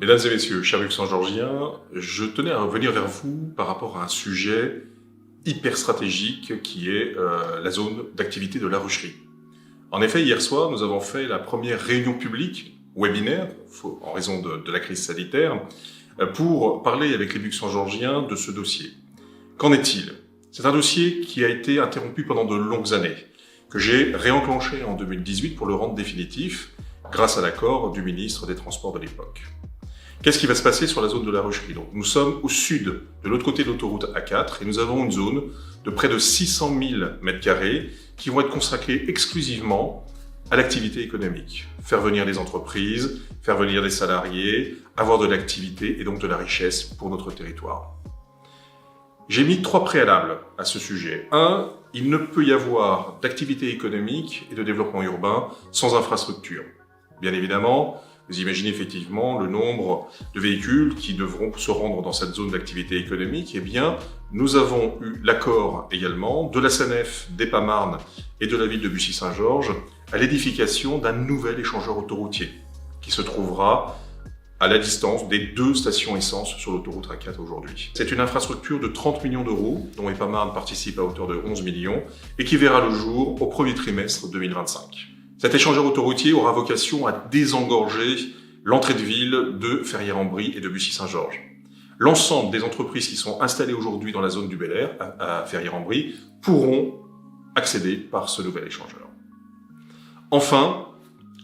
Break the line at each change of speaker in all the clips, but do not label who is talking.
Mesdames et messieurs, chers luxembourgiens, je tenais à revenir vers vous par rapport à un sujet hyper stratégique qui est la zone d'activité de la rucherie. En effet, hier soir, nous avons fait la première réunion publique, webinaire, en raison de la crise sanitaire, pour parler avec les luxembourgiens de ce dossier. Qu'en est-il? C'est un dossier qui a été interrompu pendant de longues années, que j'ai réenclenché en 2018 pour le rendre définitif, grâce à l'accord du ministre des Transports de l'époque. Qu'est-ce qui va se passer sur la zone de la rucherie? Donc, nous sommes au sud, de l'autre côté de l'autoroute A4, et nous avons une zone de près de 600 000 m² qui vont être consacrés exclusivement à l'activité économique. Faire venir des entreprises, faire venir des salariés, avoir de l'activité et donc de la richesse pour notre territoire. J'ai mis 3 préalables à ce sujet. 1, il ne peut y avoir d'activité économique et de développement urbain sans infrastructure. Bien évidemment, vous imaginez effectivement le nombre de véhicules qui devront se rendre dans cette zone d'activité économique. Eh bien, nous avons eu l'accord également de la SANEF, d'EPAMarne et de la ville de Bussy-Saint-Georges à l'édification d'un nouvel échangeur autoroutier qui se trouvera à la distance des 2 stations essence sur l'autoroute A4 aujourd'hui. C'est une infrastructure de 30 millions d'euros, dont EPAMarne participe à hauteur de 11 millions, et qui verra le jour au premier trimestre 2025. Cet échangeur autoroutier aura vocation à désengorger l'entrée de ville de Ferrières-en-Brie et de Bussy-Saint-Georges. L'ensemble des entreprises qui sont installées aujourd'hui dans la zone du Bel-Air, à Ferrières-en-Brie, pourront accéder par ce nouvel échangeur. Enfin,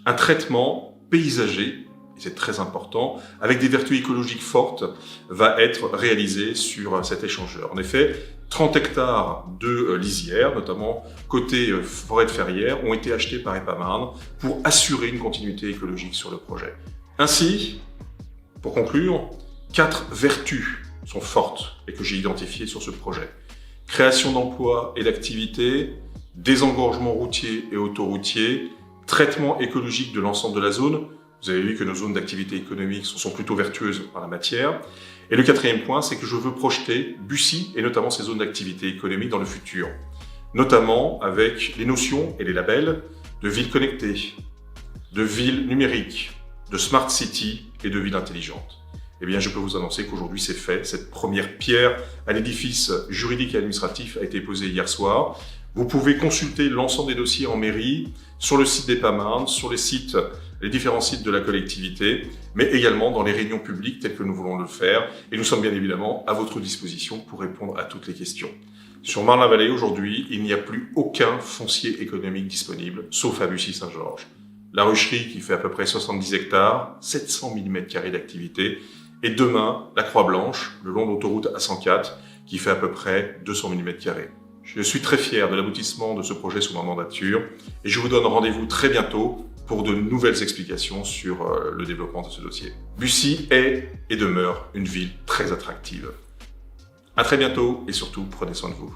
un traitement paysager, et c'est très important, avec des vertus écologiques fortes, va être réalisé sur cet échangeur. En effet, 30 hectares de lisières, notamment côté forêt de Ferrières, ont été achetés par EPAMarne pour assurer une continuité écologique sur le projet. Ainsi, pour conclure, 4 vertus sont fortes et que j'ai identifiées sur ce projet. Création d'emplois et d'activités, désengorgement routier et autoroutier, traitement écologique de l'ensemble de la zone. Vous avez vu que nos zones d'activité économique sont plutôt vertueuses en la matière. Et le 4e point, c'est que je veux projeter Bussy et notamment ces zones d'activité économique dans le futur, notamment avec les notions et les labels de ville connectée, de ville numérique, de smart city et de ville intelligente. Eh bien, je peux vous annoncer qu'aujourd'hui c'est fait. Cette première pierre à l'édifice juridique et administratif a été posée hier soir. Vous pouvez consulter l'ensemble des dossiers en mairie, sur le site d'EPAMarne, sur les différents sites de la collectivité, mais également dans les réunions publiques telles que nous voulons le faire. Et nous sommes bien évidemment à votre disposition pour répondre à toutes les questions. Sur Marne-la-Vallée, aujourd'hui, il n'y a plus aucun foncier économique disponible, sauf à Bussy-Saint-Georges. La rucherie qui fait à peu près 70 hectares, 700 000 m² d'activité, et demain, la Croix-Blanche, le long de l'autoroute A104, qui fait à peu près 200 000 m². Je suis très fier de l'aboutissement de ce projet sous ma mandature et je vous donne rendez-vous très bientôt pour de nouvelles explications sur le développement de ce dossier. Bussy est et demeure une ville très attractive. À très bientôt et surtout, prenez soin de vous.